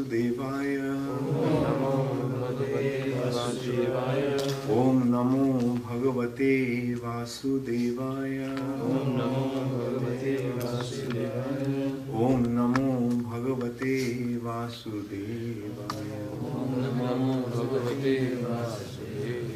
Devaya. Om Namo Bhagavate Vasudevaya. Om Namo Bhagavate Vasudevaya. Om Namo Bhagavate Vasudevaya. Om Namo Bhagavate Vasudevaya.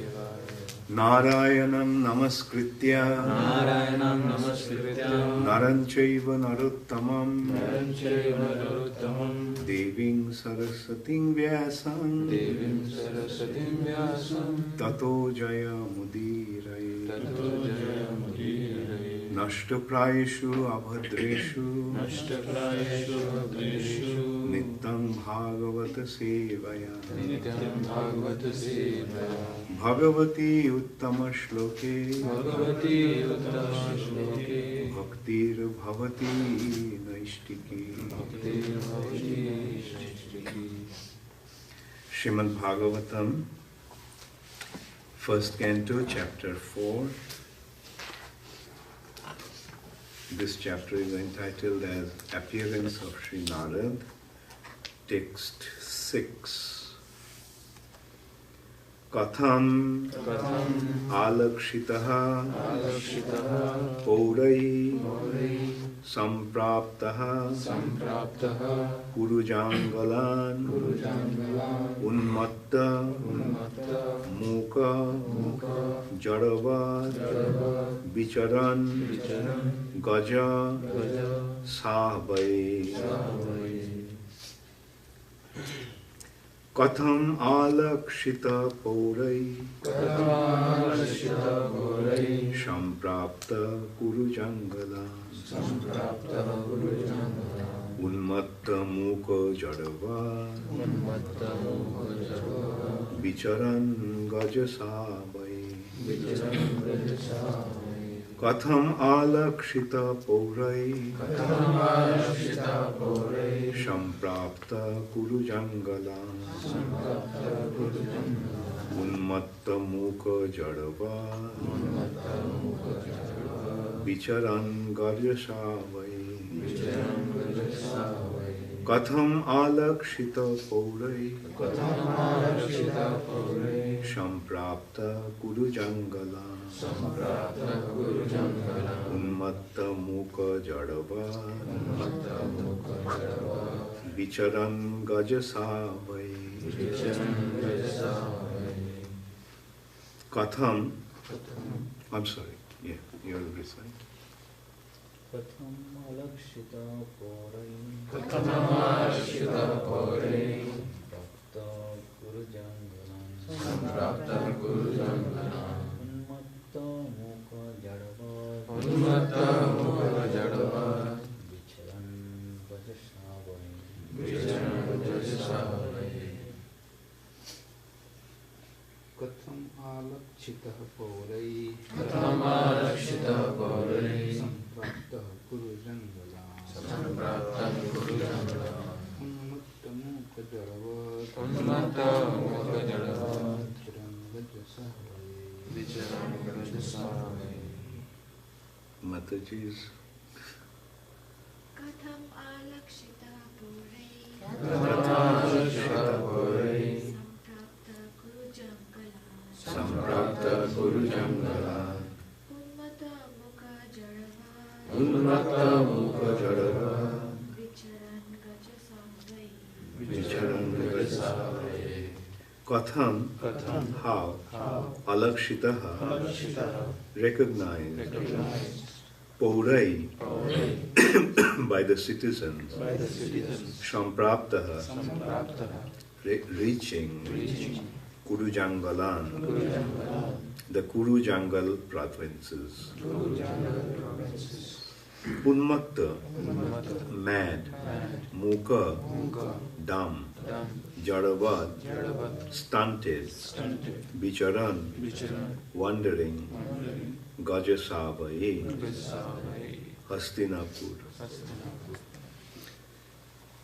Narayanam Namaskritya. Narayanam Namaskritya. Naranchaiva Narottamam. Naranchaiva Narottamam. Deving Sarasating Vyasam. Devim Sarasatim Vyasam. Tato Jaya Mudiraye. Tato Jaya Mudiraye. Nashtaprayeshu Abhadreshu. Nashtaprayeshu Abhadreshu. Nityam Bhagavata Sevaya. Nityam Bhagavata Sevaya. Bhagavati Uttama Shloke. Bhagavati Uttama Shloke. Bhaktir Bhavati Naishtiki. Bhaktir Bhavati Naishtiki. Srimad Bhagavatam, first canto, chapter 4. This chapter is entitled as Appearance of Sri Narad, text 6. Katham alakshitaha paurai sampraptaha kurujangalan unmatta muka jadavad vicharan gaja sahvai. Katham alakshita paurai samprapta kurujangala unmatta mukha jadava vicharan gajasabai. Katham alakshita paurai samprapta kurujangala unmatta mukha jadava vicharan garyasavai. Katham alakshita paurai samprapta kurujangala unmatta mukha jadava vicharan gajasavai. Katham, I'm sorry, yeah, you will recite. Katham alakshita paurai Samprapta Gurujangalam Unmatta mukha jadava Vicharan gajasavai. Katham alakshita paurai Samprapta Gurujangalam Unmatta mukha jadava Vicharan gajasavai. Mataji's. Katham alakshita paurai Samprapta kurujangala unmatta mukha jadava vicharan gajasavai. Katham, how, alakshitaha, recognized, paurai, by the citizens, sampraptaha, reaching, Kurujangalan, the Kurujangal provinces. Unmatta, mad, Mukha, dumb, Jadavad, stunted, Vicharan, wandering, Gajasavai, Hastinapur.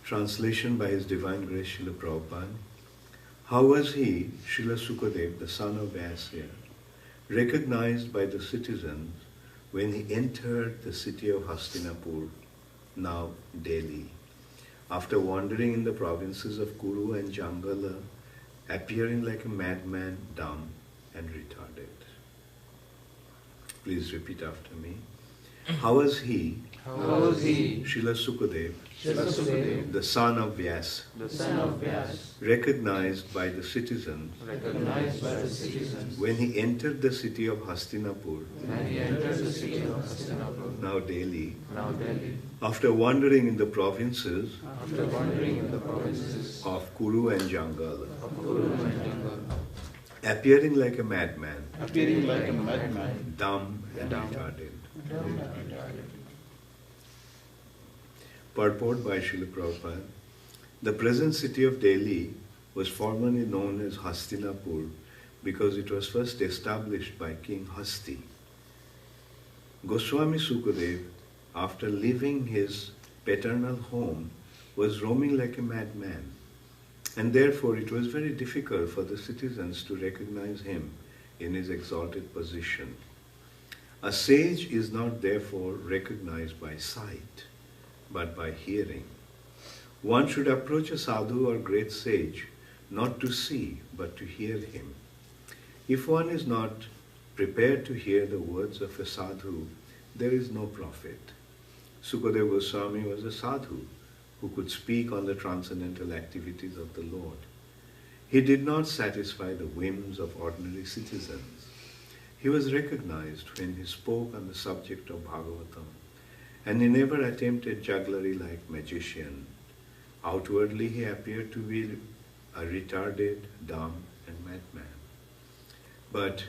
Translation by His Divine Grace Srila Prabhupada. How was he, Srila Sukadev, the son of Vyasya, recognized by the citizens when he entered the city of Hastinapur, now Delhi? after wandering in the provinces of Kuru and Jangala, appearing like a madman, dumb and retarded. Please repeat after me. How was he, Srila Sukadev, the son of Vyas, recognized by the citizens when he entered the city of Hastinapur, now Delhi, after wandering in the provinces of Kuru and Jangala, appearing like a madman, dumb and retarded. Purport by Srila Prabhupada. The present city of Delhi was formerly known as Hastinapur because it was first established by King Hasti. Goswami Sukadev, after leaving his paternal home, was roaming like a madman, and therefore it was very difficult for the citizens to recognize him in his exalted position. A sage is not therefore recognized by sight, but by hearing. One should approach a sadhu or great sage not to see, but to hear him. If one is not prepared to hear the words of a sadhu, there is no profit. Sukadeva Goswami was a sadhu who could speak on the transcendental activities of the Lord. He did not satisfy the whims of ordinary citizens. He was recognized when he spoke on the subject of Bhagavatam, and he never attempted jugglery like magician. Outwardly he appeared to be a retarded, dumb and madman. But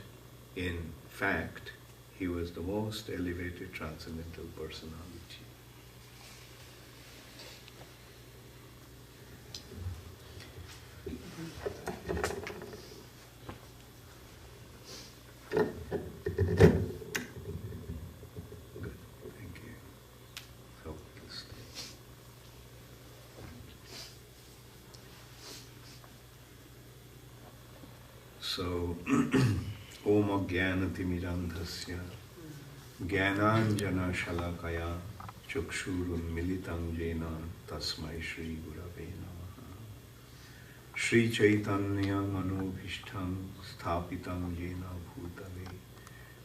in fact, he was the most elevated transcendental personality. So, Om Jnanatimidandhasya Jnananjana Shalakaya Chukshurun Militam Jena Tasmai Shri Gurave Namaha Shri Chaitanya Manobhishtam Sthapitam Jena Bhutale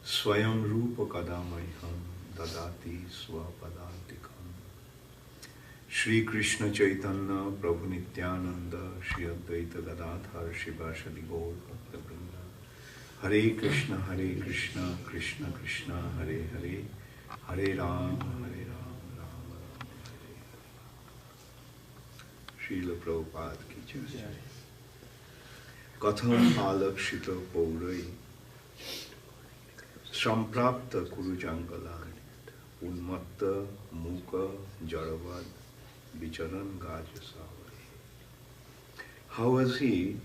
Swayam Rupa Kadamayham Dadati Swapadantikam Shri Krishna Chaitanya Prabhu Nityananda Shri Advaita Gadadhar Shivashadi Gaur Bhakta-vrinda Hare Krishna Krishna Krishna Hare Hare Hare Ram Hare Ram Srila Prabhupada ki jai. Katham alakshita paurai Samprapta Kuru Jangala Unmatta Muka Jaravad Bicharan Gajasavai. How was he,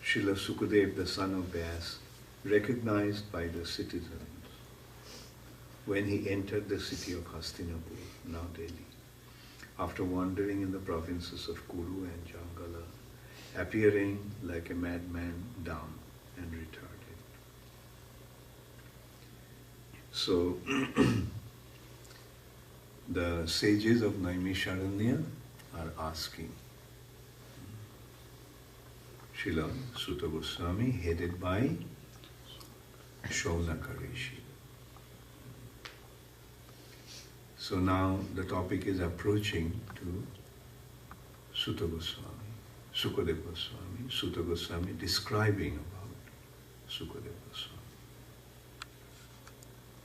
Srila Sukadev, the son of Vyas, recognized by the citizens when he entered the city of Hastinapur, now Delhi, after wandering in the provinces of Kuru and Jangala, appearing like a madman, dumb and retarded. So, the sages of Naimisharanya are asking Srila Sutta Goswami, headed by Shaunaka Rishi. So now the topic is approaching to Sutta Goswami, Sukadeva Goswami, Sutta Goswami describing about Sukadeva Goswami.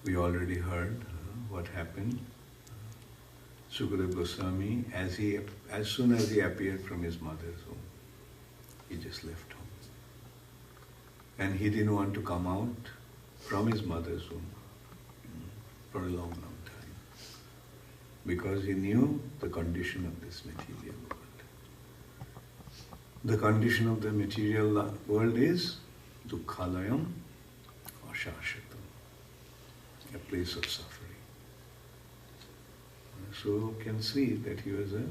We already heard what happened. Sukadeva Goswami, as soon as he appeared from his mother's womb, he just left home. And he didn't want to come out from his mother's womb for a long time, because he knew the condition of this material world. The condition of the material world is dukkhalayam or shashvatam, a place of suffering. So you can see that he was a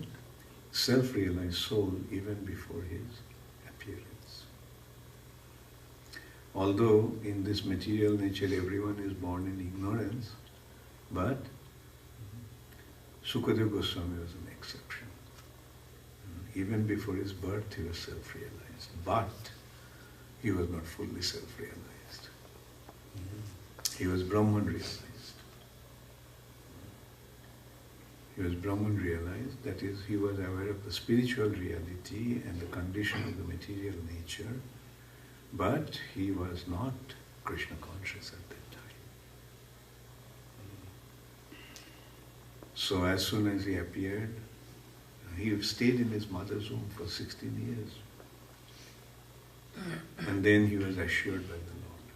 self-realized soul even before his appearance. Although in this material nature everyone is born in ignorance, but Sukadeva Goswami was an exception. Even before his birth, he was self-realized. But he was not fully self-realized. He was Brahman realized. He was Brahman realized, that is, he was aware of the spiritual reality and the condition of the material nature, but he was not Krishna conscious at that time. So as soon as he appeared, he stayed in his mother's womb for 16 years. And then he was assured by the Lord,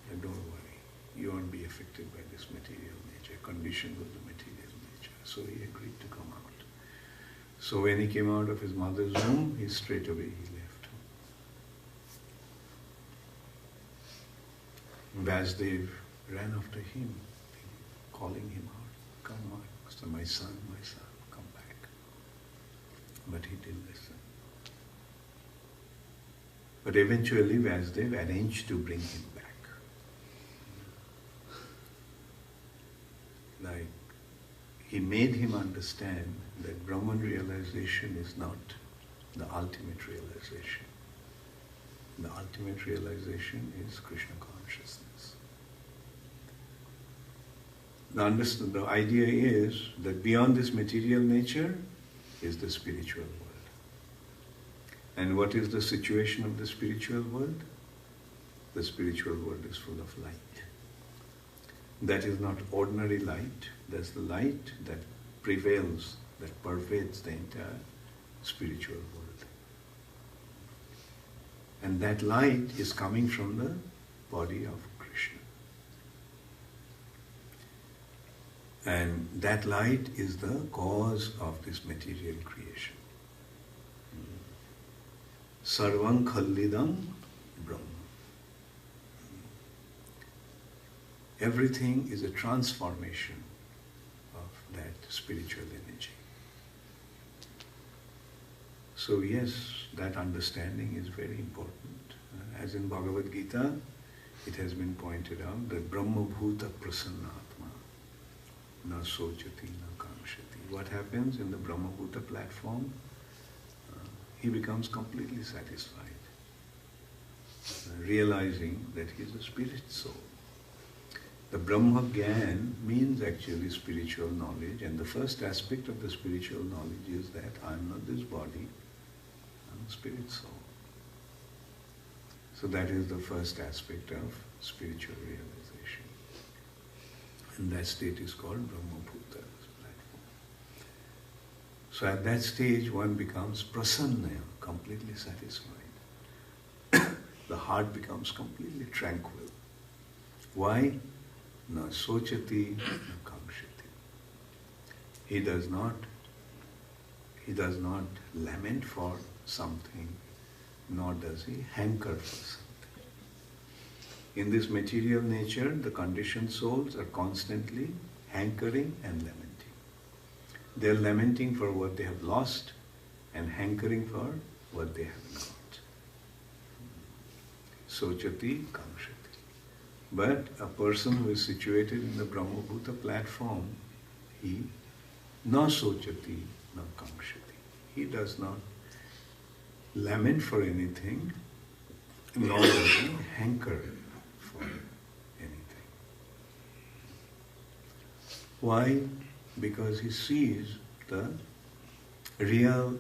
that don't worry, you won't be affected by this material nature, conditioned with the material nature. So he agreed to come out. So when he came out of his mother's womb, he straight away he left. Vasudev ran after him, calling him out, come on, my son, come back. But he didn't listen. But eventually Vasudev arranged to bring him back. Like, he made him understand that Brahman realization is not the ultimate realization. The ultimate realization is Krishna consciousness. The idea is that beyond this material nature is the spiritual world. And what is the situation of the spiritual world? The spiritual world is full of light. That is not ordinary light, that's the light that prevails, that pervades the entire spiritual world. And that light is coming from the body of Krishna. And that light is the cause of this material creation. Sarvam Khallidam Brahma. Everything is a transformation of that spiritual energy. So yes, that understanding is very important. As in Bhagavad Gita, it has been pointed out that Brahma Bhuta Prasannatma na sochati na kamshati. What happens in the Brahma Bhuta platform? He becomes completely satisfied, realizing that he is a spirit soul. The Brahma Gyan means actually spiritual knowledge, and the first aspect of the spiritual knowledge is that I am not this body, I am a spirit soul. So that is the first aspect of spiritual realization. And that state is called Brahma Bhuta. So at that stage one becomes prasanna, completely satisfied. The heart becomes completely tranquil. Why? Na sochati, na kamshati. He does not lament for something, nor does he hanker for something. In this material nature, the conditioned souls are constantly hankering and lamenting. They are lamenting for what they have lost and hankering for what they have got. Sochati, kamshati. But a person who is situated in the Brahma Bhuta platform, he na sochati, na kamshati. He does not lament for anything, nor does he hanker for anything. Why? Because he sees the real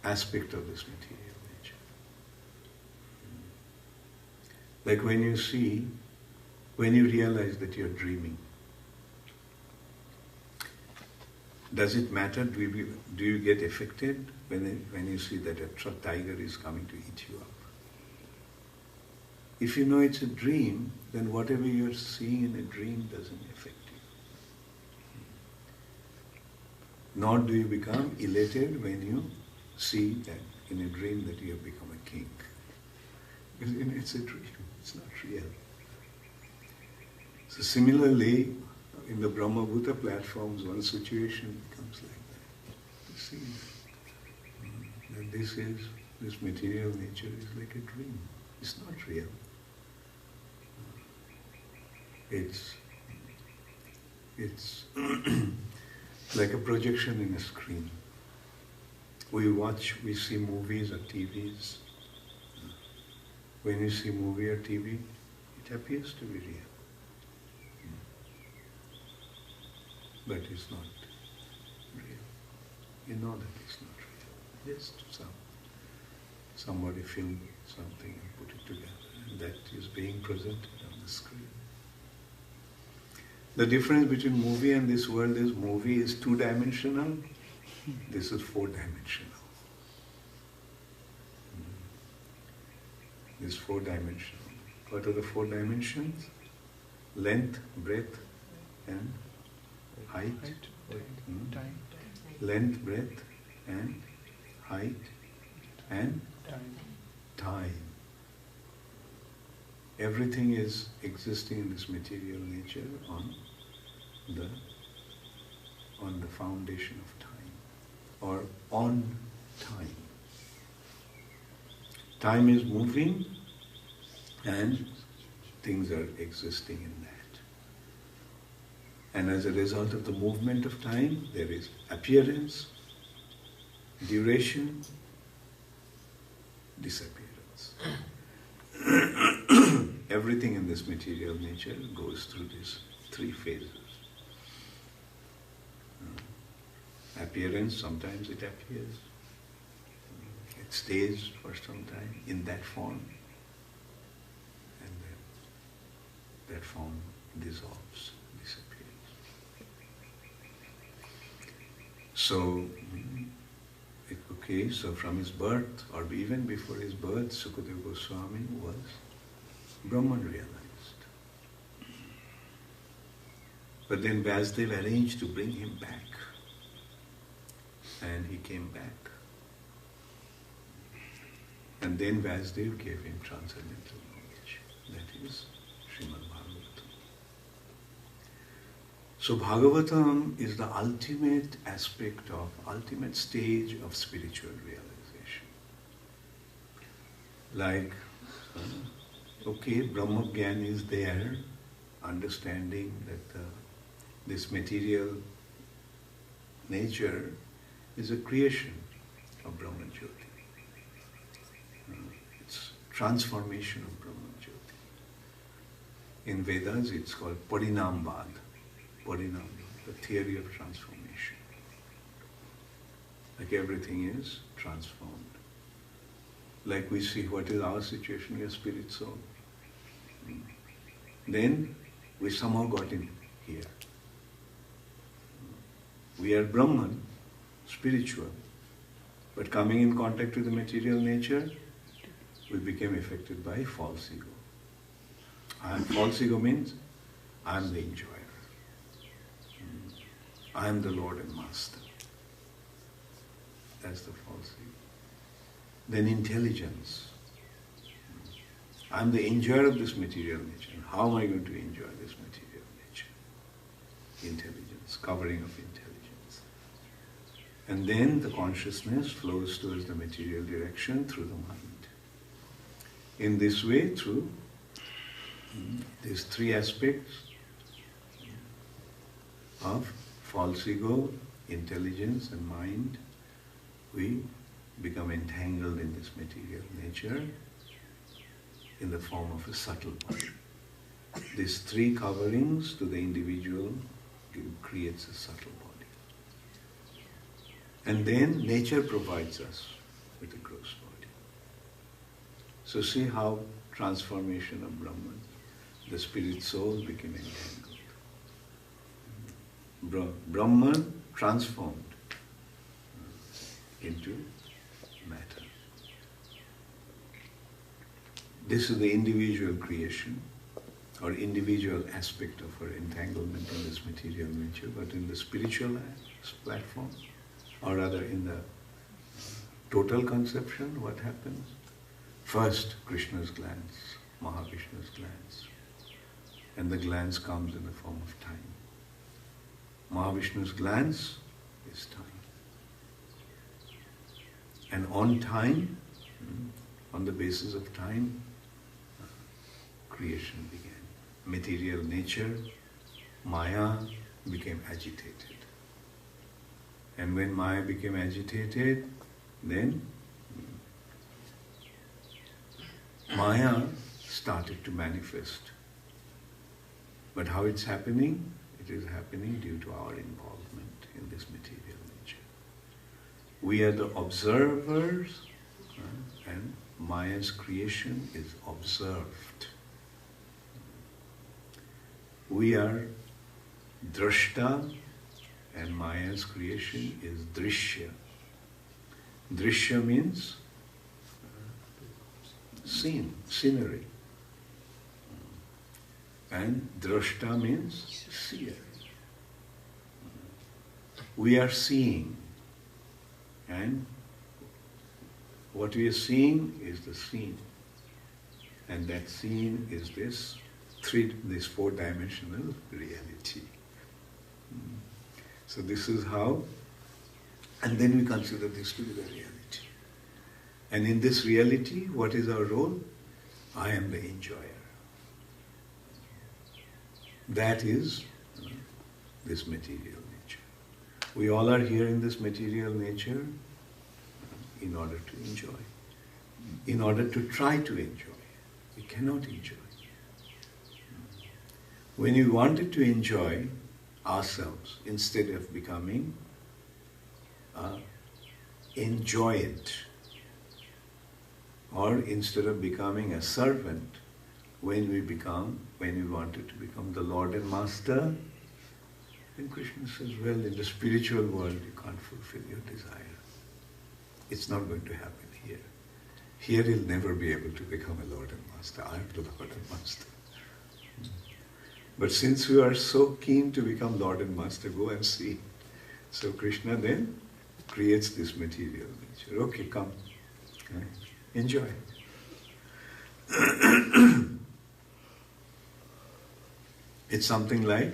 aspect of this material nature. Like when you realize that you're dreaming, does it matter? Do you get affected when you see that a tiger is coming to eat you up? If you know it's a dream, then whatever you're seeing in a dream doesn't affect you. Nor do you become elated when you see that in a dream that you have become a king. Because it's a dream, it's not real. So similarly, in the Brahma Bhuta platforms, one situation becomes like that. You see that this material nature is like a dream. It's not real. like a projection in a screen. We see movies or TVs. When you see movie or TV, it appears to be real. But it's not real. You know that it's not real. Just somebody filmed something and put it together, and that is being presented on the screen. The difference between movie and this world is movie is two-dimensional, this is four-dimensional. This is four-dimensional. What are the four dimensions? Length, breadth, and height. Time. Length, breadth, and height, and time. Everything is existing in this material nature on the foundation of time, or on time. Time is moving and things are existing in that. And as a result of the movement of time, there is appearance, duration, disappearance. Everything in this material nature goes through these three phases. Appearance, sometimes it appears. It stays for some time in that form. And then that form dissolves, disappears. So, so from his birth, or even before his birth, Sukadeva Goswami was Brahman realized. But then Vasudev arranged to bring him back. And he came back. And then Vasudev gave him transcendental knowledge. That is Srimad Bhagavatam. So Bhagavatam is the ultimate aspect of, ultimate stage of spiritual realization. Like, Brahma Gyan is there, understanding that this material nature is a creation of Brahma Jyoti. It's transformation of Brahma Jyoti. In Vedas it's called Parinambad. Parinambad, the theory of transformation. Like everything is transformed. Like we see what is our situation, we are spirit soul. Then we somehow got in here. We are Brahman, spiritual, but coming in contact with the material nature, we became affected by false ego. And false ego means, I am the enjoyer. I am the Lord and Master. That's the false ego. Then intelligence. I am the enjoyer of this material nature. How am I going to enjoy this material nature? Intelligence, covering of intelligence. And then the consciousness flows towards the material direction through the mind. In this way, through these three aspects of false ego, intelligence and mind, we become entangled in this material nature in the form of a subtle body. These three coverings to the individual creates a subtle body. And then nature provides us with a gross body. So see how transformation of Brahman, the spirit soul became entangled. Brahman transformed into matter. This is the individual creation or individual aspect of our entanglement in this material nature, but in the spiritual platform, or rather in the total conception, what happens? First, Krishna's glance, Mahavishnu's glance, and the glance comes in the form of time. Mahavishnu's glance is time. And on time, on the basis of time, creation began. Material nature, Maya, became agitated. And when Maya became agitated, then Maya started to manifest. But how it's happening? It is happening due to our involvement in this material nature. We are the observers, and Maya's creation is observed. We are drashta, and Maya's creation is drishya. Drishya means scene, scenery. And drashta means seer. We are seeing, and what we are seeing is the scene, and that scene is this four-dimensional reality. So this is how, and then we consider this to be the reality. And in this reality, what is our role? I am the enjoyer. That is this material nature. We all are here in this material nature in order to enjoy, in order to try to enjoy. We cannot enjoy. When we wanted to enjoy ourselves, instead of becoming enjoyed, or instead of becoming a servant, when we wanted to become the Lord and Master, then Krishna says, well, in the spiritual world you can't fulfill your desire. It's not going to happen here. Here you'll never be able to become a Lord and Master. I am the Lord and Master. But since you are so keen to become Lord and Master, go and see. So Krishna then creates this material nature. Okay, come. Okay. Enjoy. It's something like,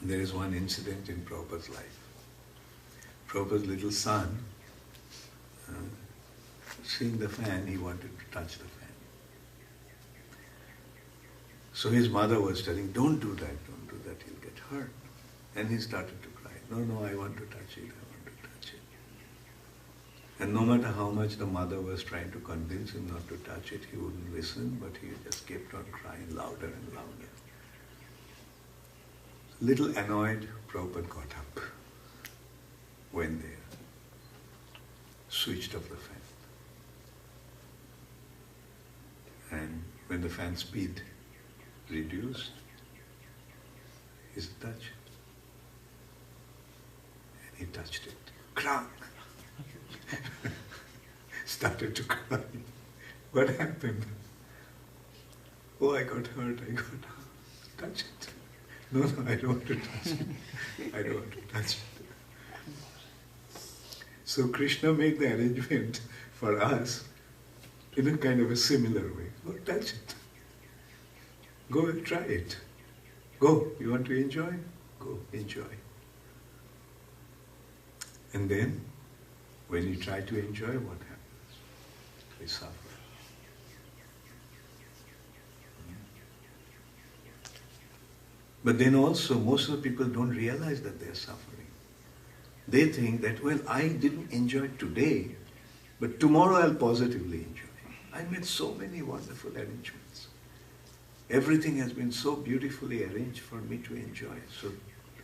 there is one incident in Prabhupada's life. Prabhupada's little son, seeing the fan, he wanted to touch the fan. So his mother was telling, don't do that, you'll get hurt. And he started to cry, no, I want to touch it, I want to touch it. And no matter how much the mother was trying to convince him not to touch it, he wouldn't listen, but he just kept on crying louder and louder. Little annoyed, Prabhupada got up, went there, switched off the fan. And when the fan speed reduced, he touched. And he touched it. Cry! Started to cry. What happened? Oh, I got hurt, touch it. No, I don't want to touch it. I don't want to touch it. So Krishna made the arrangement for us in a kind of a similar way. Go touch it. Go and try it. Go. You want to enjoy? Go, enjoy. And then, when you try to enjoy, what happens? We suffer. But then also, most of the people don't realize that they are suffering. They think that, well, I didn't enjoy today, but tomorrow I'll positively enjoy. I made so many wonderful arrangements. Everything has been so beautifully arranged for me to enjoy. So,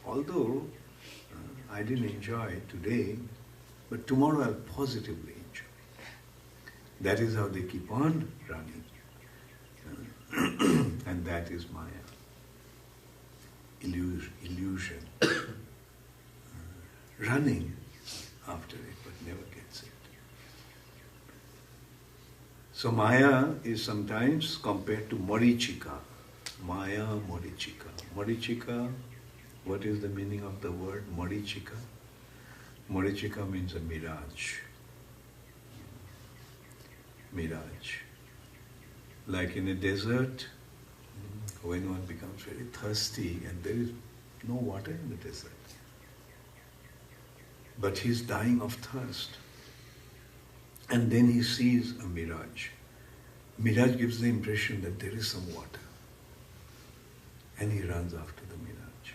although I didn't enjoy today, but tomorrow I'll positively enjoy. That is how they keep on running. And that is Maya. Illusion. Running after it, but never gets it. So Maya is sometimes compared to Marichika. Maya, Marichika. Marichika, what is the meaning of the word Marichika? Marichika means a mirage. Mirage. Like in a desert, when one becomes very thirsty and there is no water in the desert. But he's dying of thirst. And then he sees a mirage. Mirage gives the impression that there is some water. And he runs after the mirage.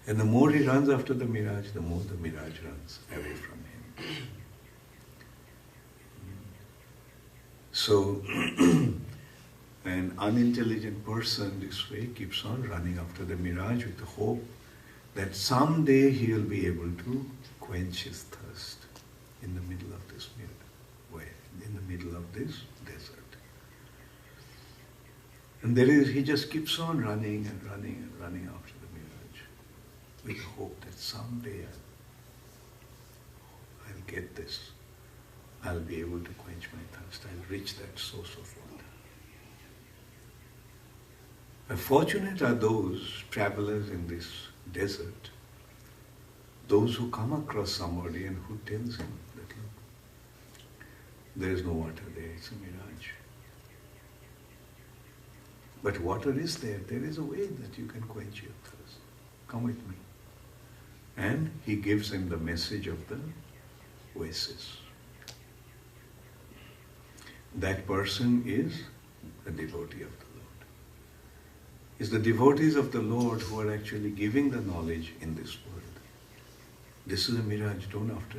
And the more he runs after the mirage, the more the mirage runs away from him. So, an unintelligent person this way keeps on running after the mirage with the hope that someday he'll be able to quench his thirst in the middle of this in the middle of this desert. And he just keeps on running and running and running after the mirage with the hope that someday I'll get this. I'll be able to quench my thirst. I'll reach that source of water. But fortunate are those travelers in this desert, those who come across somebody and who tells him that, look, there is no water there, it's a mirage. But water is there. There is a way that you can quench your thirst. Come with me. And he gives him the message of the oasis. That person is a devotee of the Lord. It's the devotees of the Lord who are actually giving the knowledge in this world. This is a mirage, don't run after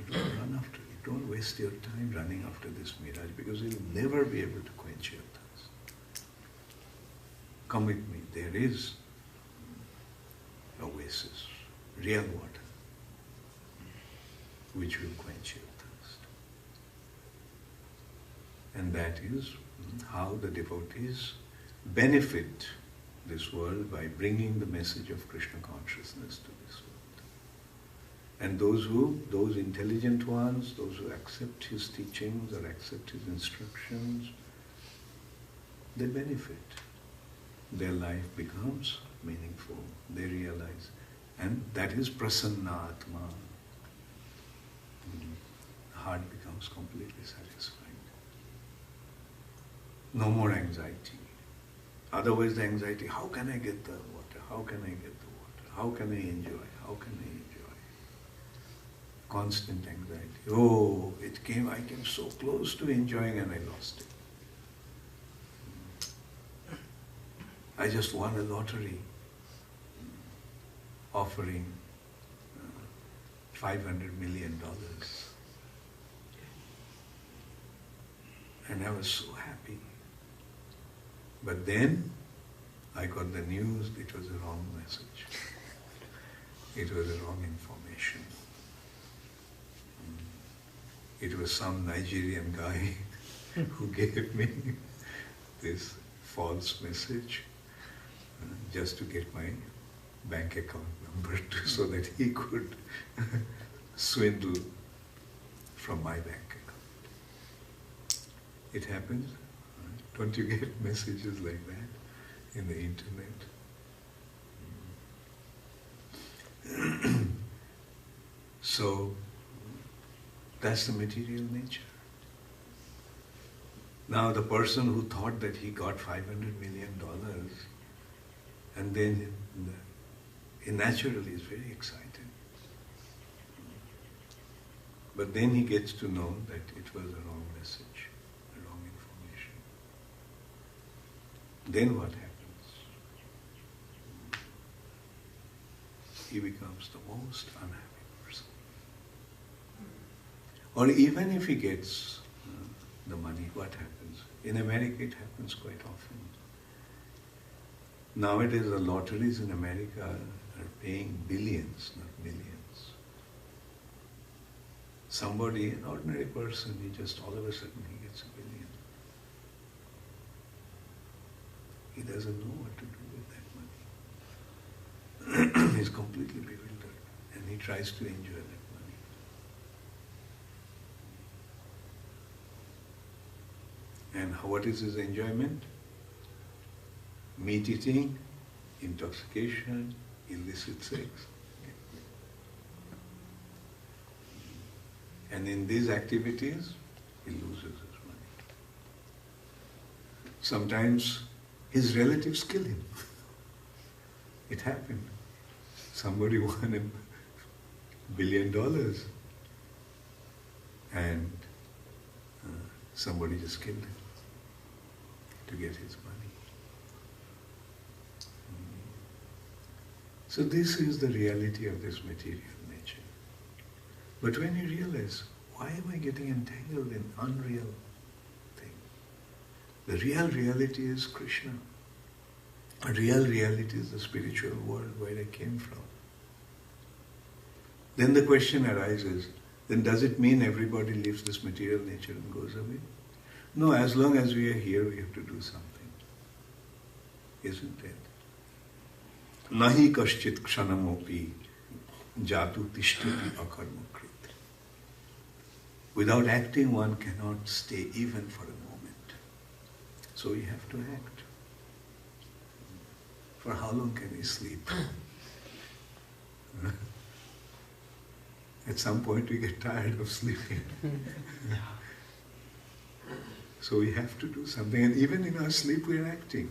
it. Don't waste your time running after this mirage because you'll never be able to quench your thirst. Come with me, there is oasis, real water, which will quench your thirst. And that is how the devotees benefit this world by bringing the message of Krishna consciousness to this world. And those intelligent ones, those who accept his teachings or accept his instructions, they benefit. Their life becomes meaningful. They realize. And that is prasannatma. The heart becomes completely satisfied. No more anxiety. Otherwise the anxiety, how can I get the water? How can I get the water? How can I enjoy? How can I enjoy? Constant anxiety. Oh, I came so close to enjoying and I lost it. I just won a lottery offering $500 million. And I was so happy. But then I got the news it was a wrong message. It was a wrong information. It was some Nigerian guy who gave me this false message just to get my bank account number so that he could swindle from my bank account. It happens. Don't you get messages like that in the internet? So, that's the material nature. Now the person who thought that he got $500 million and then he naturally is very excited. But then he gets to know that it was a wrong message, a wrong information. Then what happens? He becomes the most unhappy person. Or even if he gets the money, what happens? In America it happens quite often. Nowadays the lotteries in America are paying billions, not millions. Somebody, an ordinary person, he just all of a sudden he gets $1 billion. He doesn't know what to do with that money. He's completely bewildered and he tries to enjoy that money. And what is his enjoyment? Meat eating, intoxication, illicit sex. And in these activities, he loses his money. Sometimes his relatives kill him. It happened. Somebody won $1 billion and somebody just killed him to get his money. So this is the reality of this material nature. But when you realize, why am I getting entangled in unreal thing? The real reality is Krishna. The real reality is the spiritual world where I came from. Then the question arises, then does it mean everybody leaves this material nature and goes away? No, as long as we are here, we have to do something. Isn't it? Nahi kaschit ksanamopi jatu tishtati akarmakrit. Without acting, one cannot stay even for a moment. So we have to act. For how long can we sleep? At some point we get tired of sleeping. So we have to do something. And even in our sleep we are acting.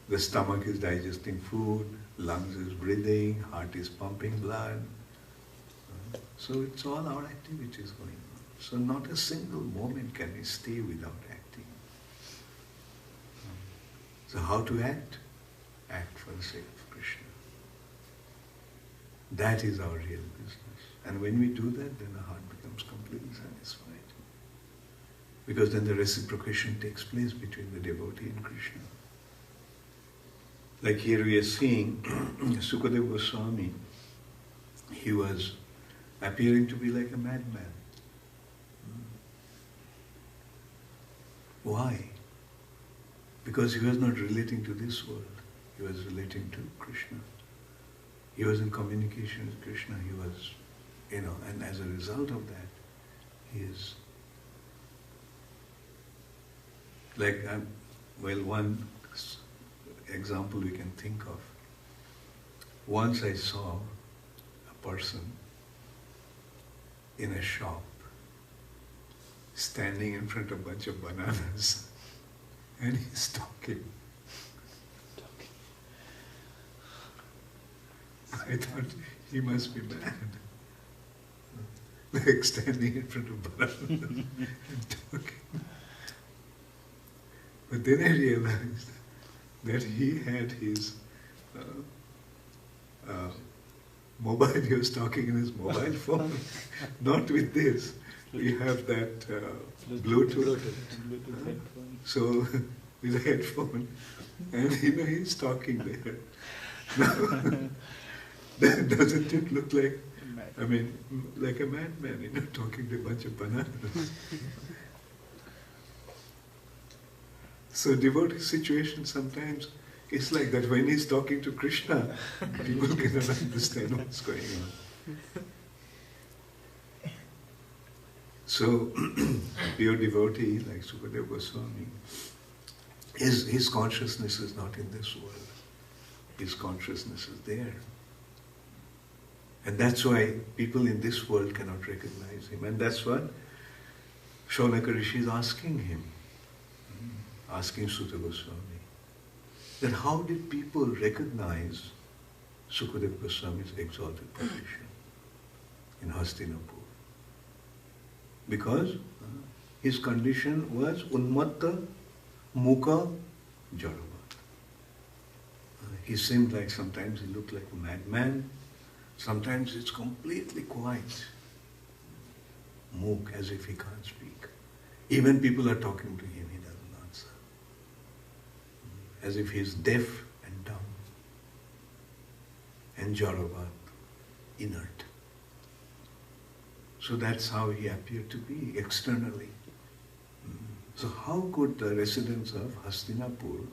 The stomach is digesting food, lungs is breathing, heart is pumping blood. So it's all our activities going on. So not a single moment can we stay without acting. So how to act? Act for the sake of Krishna. That is our real business. And when we do that, then the heart becomes completely satisfied. Because then the reciprocation takes place between the devotee and Krishna. Like here we are seeing Sukadeva Goswami, he was appearing to be like a madman. Why? Because he was not relating to this world. He was relating to Krishna. He was in communication with Krishna. He was, and as a result of that, he is like, one example we can think of. Once I saw a person in a shop standing in front of a bunch of bananas and he's talking. I thought he must be mad. Like standing in front of bananas and talking. But then I realized that he had his mobile, he was talking in his mobile phone, not with this. We have that Bluetooth. So, with a headphone, and he's talking there. Now, doesn't it look like, like a madman, talking to a bunch of bananas? So devotee situation sometimes it's like that. When he's talking to Krishna, people cannot understand what's going on. So pure devotee like Sukadeva Goswami, his consciousness is not in this world. His consciousness is there. And that's why people in this world cannot recognize him. And that's what Shaunaka Rishi is asking him. Asking Sutta Goswami, that how did people recognize Sukadeva Goswami's exalted position in Hastinapur? Because his condition was unmatta mukha jarava. He seemed like, sometimes he looked like a madman, sometimes it's completely quiet, mukh, as if he can't speak. Even people are talking to him, he doesn't answer. As if he's deaf and dumb. And Jaravat, inert. So that's how he appeared to be externally. So how could the residents of Hastinapur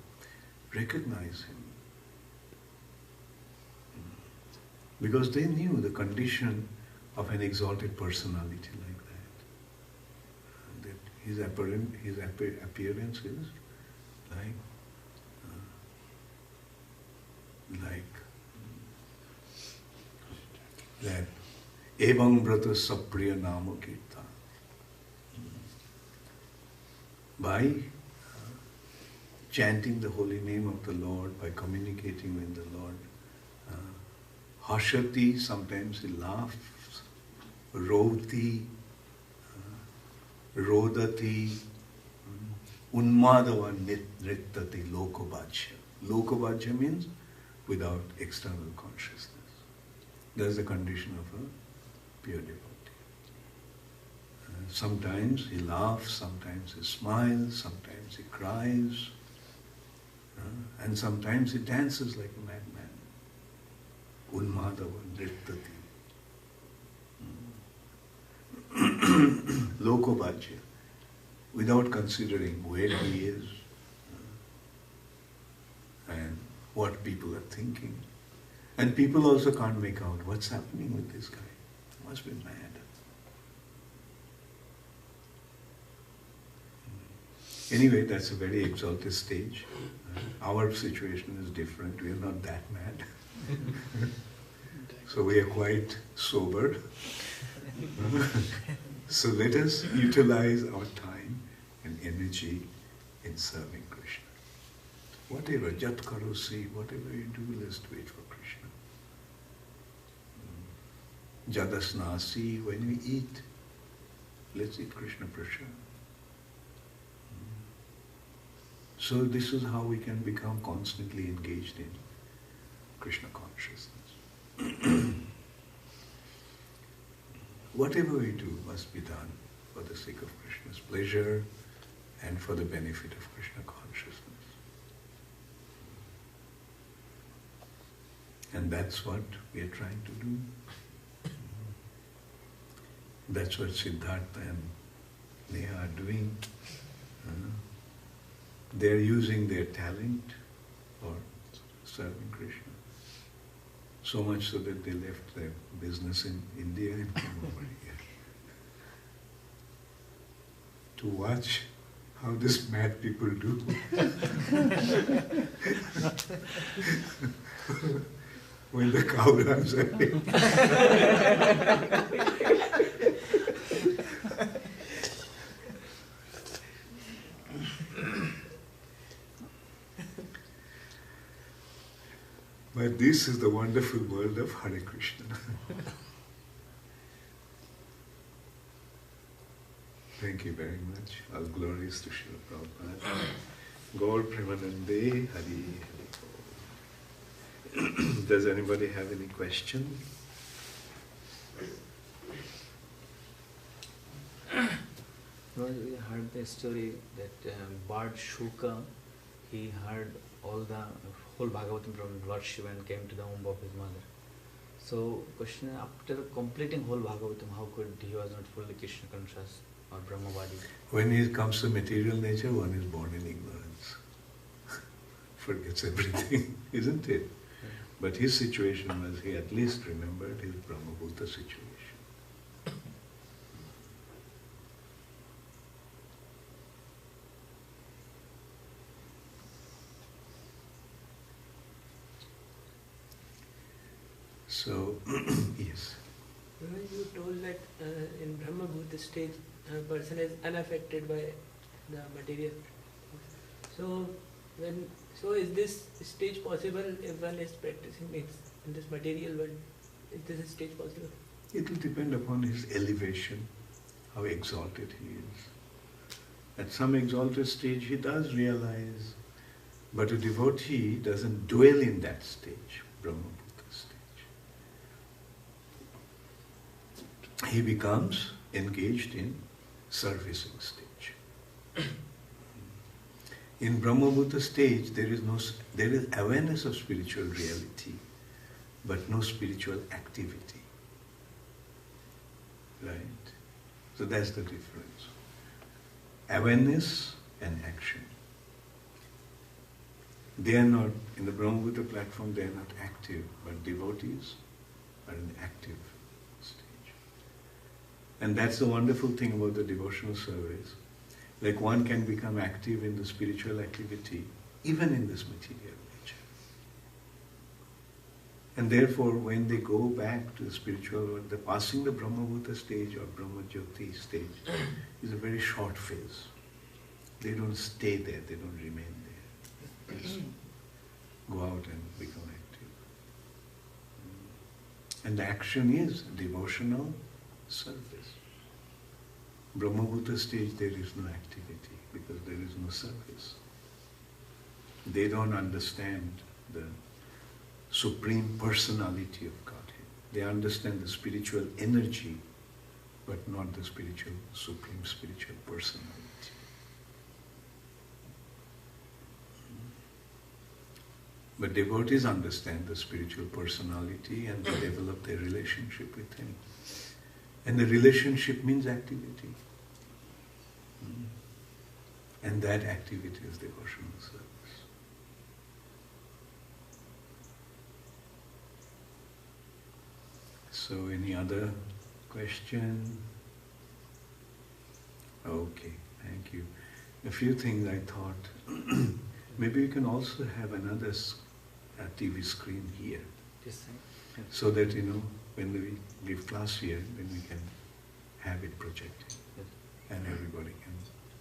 recognize him? Because they knew the condition of an exalted personality like that. That his appearance is like that. Evam brata sapriya nama kirtan. By chanting the holy name of the Lord, by communicating with the Lord. Hashati, sometimes he laughs. Roti, rodati, unmadava nrittati lokobhajya. Lokobhajya means without external consciousness. That's the condition of a pure devotee. Sometimes he laughs, sometimes he smiles, sometimes he cries, and sometimes he dances like a madman. Unmadava nrittati. Lokobhajya, without considering where he is and what people are thinking. And people also can't make out what's happening with this guy. He must be mad. Anyway, that's a very exalted stage. Our situation is different. We are not that mad. So we are quite sober. So let us utilize our time and energy in serving Krishna. Whatever, jat karo si, whatever you do, let's do it for Krishna. Jadasnasi, when we eat, let's eat Krishna Prasad. So this is how we can become constantly engaged in Krishna consciousness. Whatever we do must be done for the sake of Krishna's pleasure and for the benefit of Krishna consciousness. And that's what we are trying to do. That's what Siddhartha and Neha are doing. They are using their talent for serving Krishna. So much so that they left their business in India and came over here to watch how these mad people do. When the cow runs away. But this is the wonderful world of Hare Krishna. Thank you very much. All glories to Srila Prabhupada. Gaur Premanande Hari Hari. Does anybody have any question? No, we heard the story that Bard Shuka, he heard all the whole Bhagavatam from Lord Shiva and came to the womb of his mother. So, question: after completing whole Bhagavatam, how could he was not fully Krishna conscious or Brahmavadi? When it comes to material nature, one is born in ignorance. Forgets everything, isn't it? Yeah. But his situation was he at least remembered his Brahmabhuta situation. So, yes. You told that in Brahma Bhuta stage, a person is unaffected by the material. So, is this stage possible if one is practicing in this material world? Is this a stage possible? It will depend upon his elevation, how exalted he is. At some exalted stage he does realize, but a devotee doesn't dwell in that stage, Brahmabhuta stage. He becomes engaged in servicing stage. In Brahmabhuta stage, there is awareness of spiritual reality, but no spiritual activity. Right? So that's the difference. Awareness and action. They are not, in the Brahmabhuta platform, they are not active, but devotees are in active stage. And that's the wonderful thing about the devotional service. Like one can become active in the spiritual activity, even in this material nature. And therefore, when they go back to the spiritual world, the passing the Brahmabhuta stage or Brahmajyoti stage is a very short phase. They don't stay there, they don't remain there. They just go out and become active. And the action is devotional service. Brahmabhuta stage, there is no activity because there is no service. They don't understand the Supreme Personality of Godhead. They understand the spiritual energy, but not the Supreme Spiritual Personality. But devotees understand the spiritual personality and they develop their relationship with Him. And the relationship means activity. And that activity is devotional service. So any other question? Okay, thank you. A few things I thought, maybe we can also have another TV screen here. So that, when we give class here, then we can have it projected. And everybody can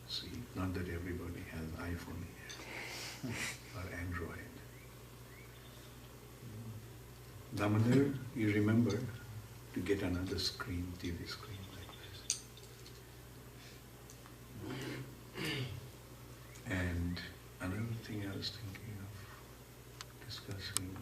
see. Not that everybody has iPhone here or Android. Damodar, you remember to get another screen, TV screen like this. And another thing I was thinking of discussing